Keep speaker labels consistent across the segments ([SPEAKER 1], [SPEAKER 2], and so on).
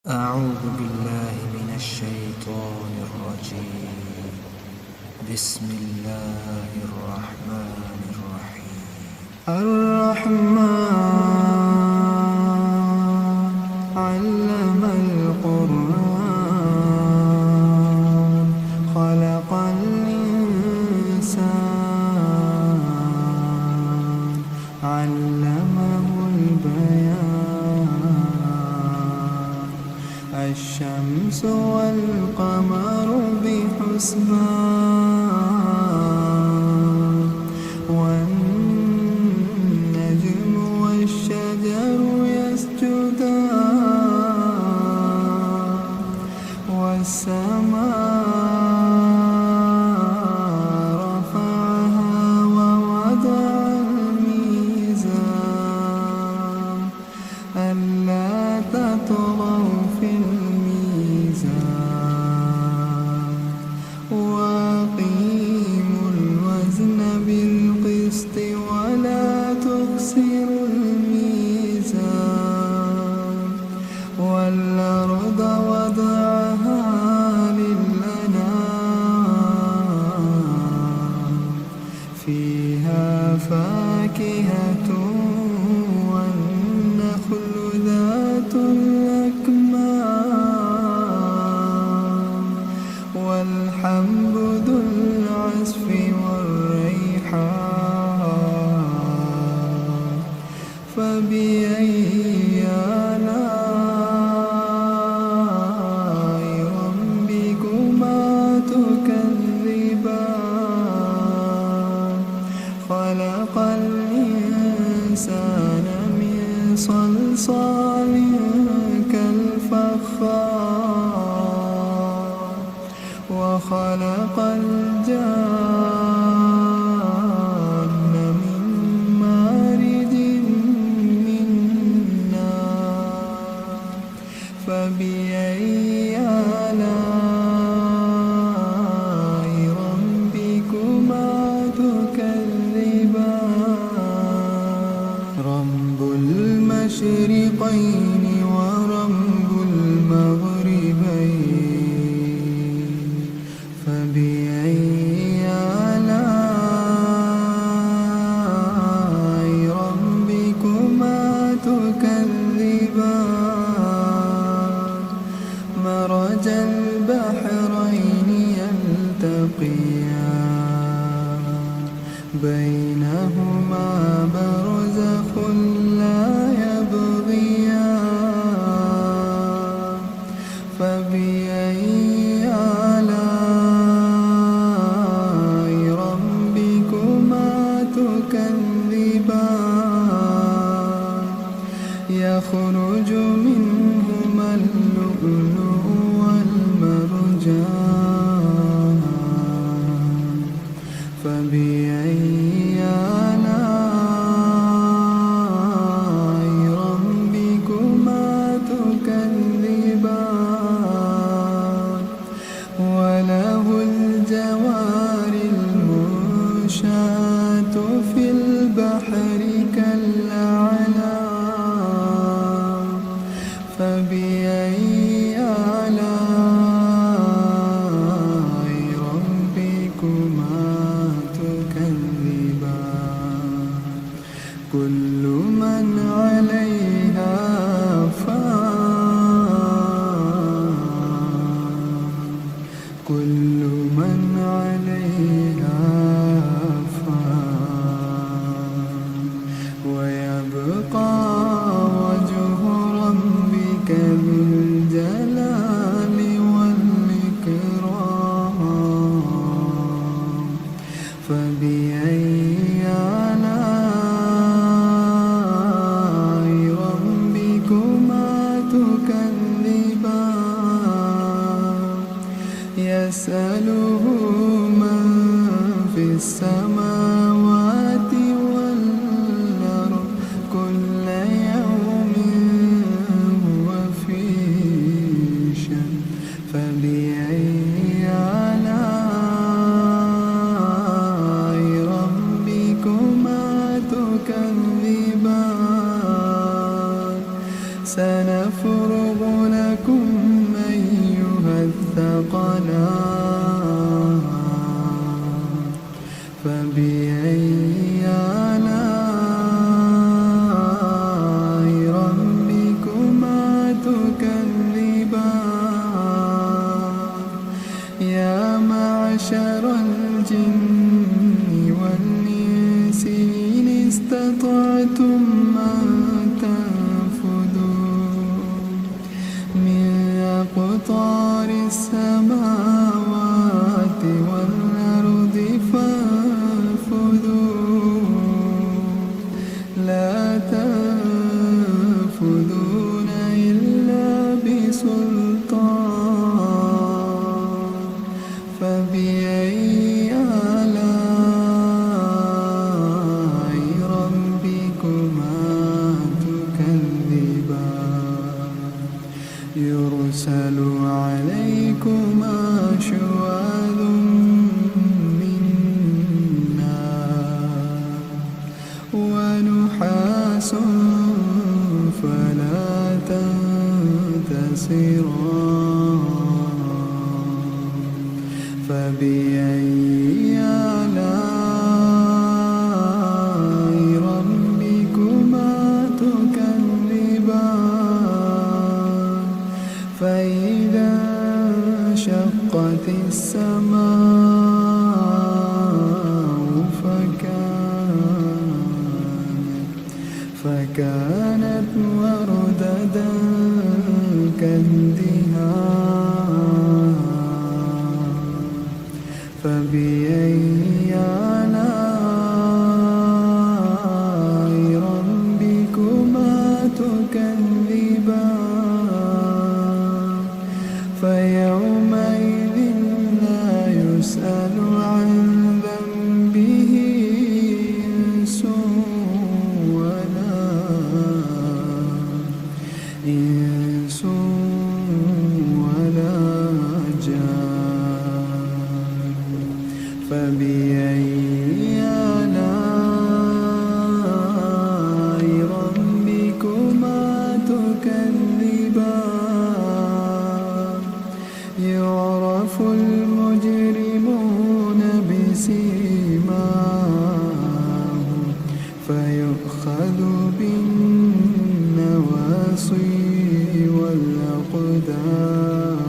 [SPEAKER 1] أعوذ بالله من الشيطان الرجيم. بسم الله الرحمن الرحيم. الرحمن علم القرآن خلق الإنسان علمه البيان. الشمس والقمر بحسبان والنجم والشجر يسجدان والسماء رفعها ووضع الميزان ألا تطغوا في الميزان وأقيموا الوزن بالقسط ولا تخسروا الميزان والأرض وضعها للأنام فيها فاكهة والنخل ذات الأكمام والحب ذو العصف والريحان فبأي آلاء ربكما تكذبان خلق الإنسان من صلصال كالفخار وخلق الجان من مارج من نار فبأي آلاء ربكما تكذبان رب المشرقين ورب المغربين فبأي آلاء ربكما تكذبان مرج البحرين يلتقيان بينهما برزخ لا يبغيان فبأي آلاء ربكما تكذبان يخرج منهما اللؤلؤ والمرجان فبأي آلاء ربكما تكذبان وله الجوار المنشآت في البحر كالأعلام فبأي آلاء ربكما تكذبان كل من عليها فان كل من عليها فان ويبقى وجه ربك ذو الجلال والإكرام فبأي آلاء ربكما تكذبان يسأله من في السماوات والأرض كل يوم هو في شأن فبأي آلاء ربكما تكذبان سنفرغ لكم أقطار السماوات والأرض فانفذوا لا تنفذون إلا بسلطان فبأي آلاء ربكما تكذبان يرسل عليكما شواظ من نار ونحاس فلا تنتصران فبأي آلاء ربكما تكذبان فإذا انشقت السماء فكانت وردة كالدهان فبأي آلاء ربكما تكذبان فيومئذ لا يسأل عن ذنبه إنس ولا جان فبأي آلاء ربكما تكذبان يعرف المجرمون بسيماهم فيؤخذ بالنواصي والأقدام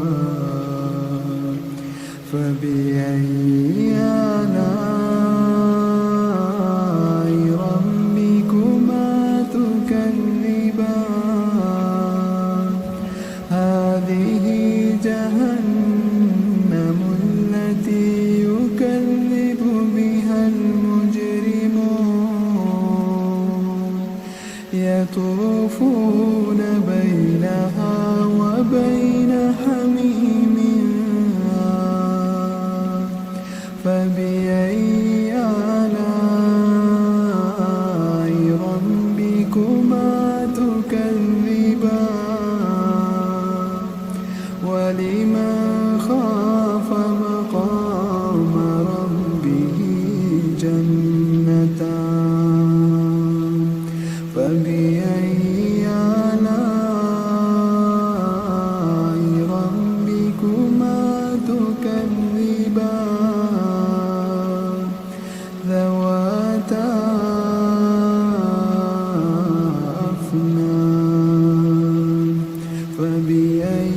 [SPEAKER 1] فبأي آلاء ربكما تكذبان هذه جهنم التي يكذب بها المجرمون يطوفون بينها وبين حميم فبأي آلاء ربكما تكذبان ولمن خاف مقام ربه جنتان فبأي آلاء ربكما تكذبان ذواتا أفنان فبأي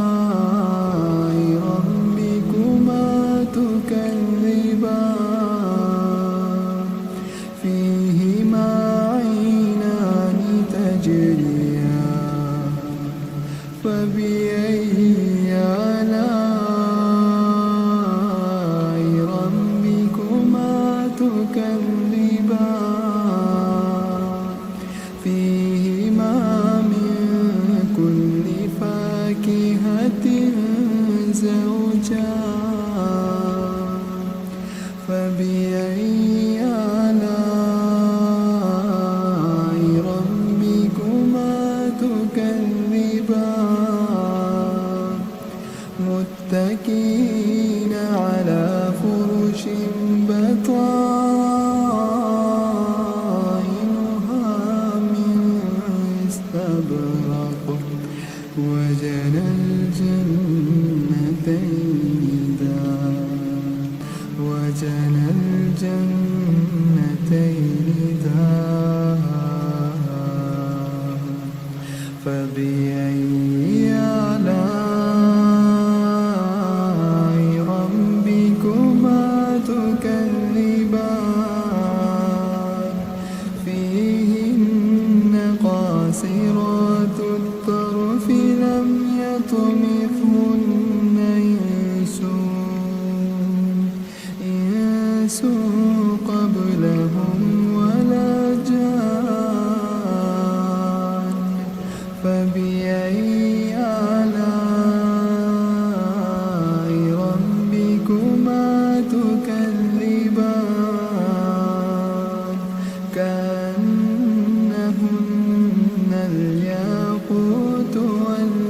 [SPEAKER 1] آلاء ربكما تكذبان فيهما عينان تجريان فبأي آلاء ربكما تكذبان فيهما من كل فاكهة زوجان فبأي آلاء ربكما تكذبان متكئين على فرش بطائنها من استبرق وجنى الجنتين دان وجنى الجنتين دان فبأي آلاء ربكما تكذبان فيهن قاصرات الطرف يطمثهن إنس قبلهم ولا جان فبأي آلاء ربكما تكذبان كأنهن الياقوت والمرجان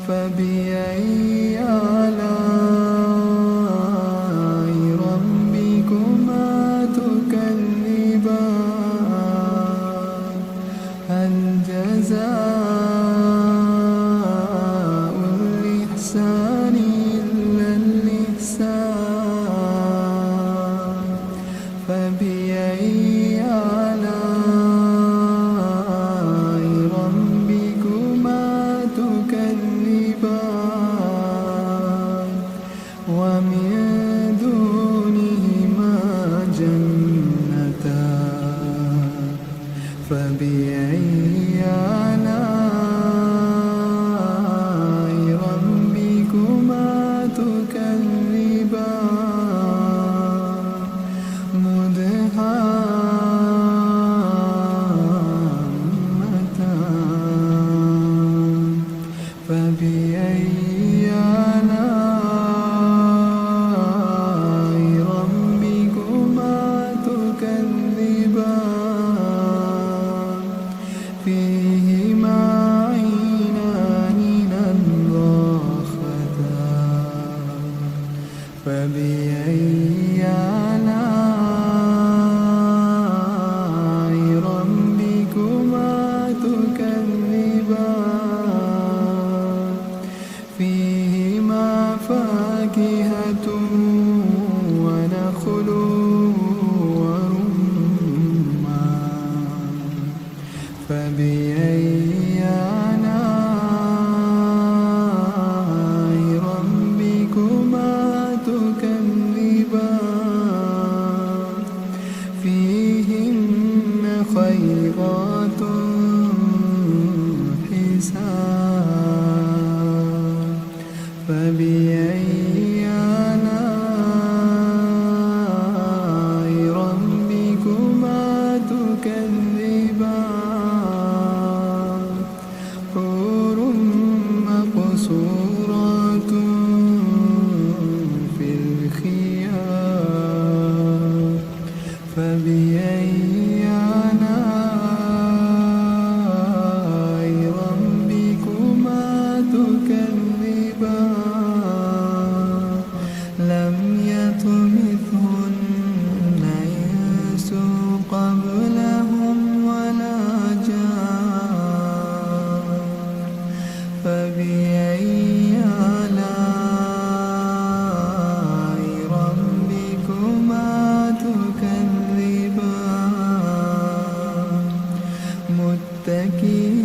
[SPEAKER 1] فبأي آلاء ربكما تكذبان هل جزاء الإحسان إلا الإحسان فبأي آلاء ربكما تكذبان ومن دونهما جنتان فبأي آلاء ربكما تكذبان مدهامتان فبأي آلاء ربكما تكذبان فيهما عينان نضاختان فبأي آلاء ربكما تكذبان فيهما فاكهة ونخل ورمان فبأي آلاء ربكما تكذبان فيهن خيرات حسان فبأي آلاء ربكما تكذبان حور مقصورات في الخيام فبأي آلاء ربكما تكذبان لم يطمثهن إنس قبلهم ولا جان فبأي آلاء ربكما تكذبان متكئين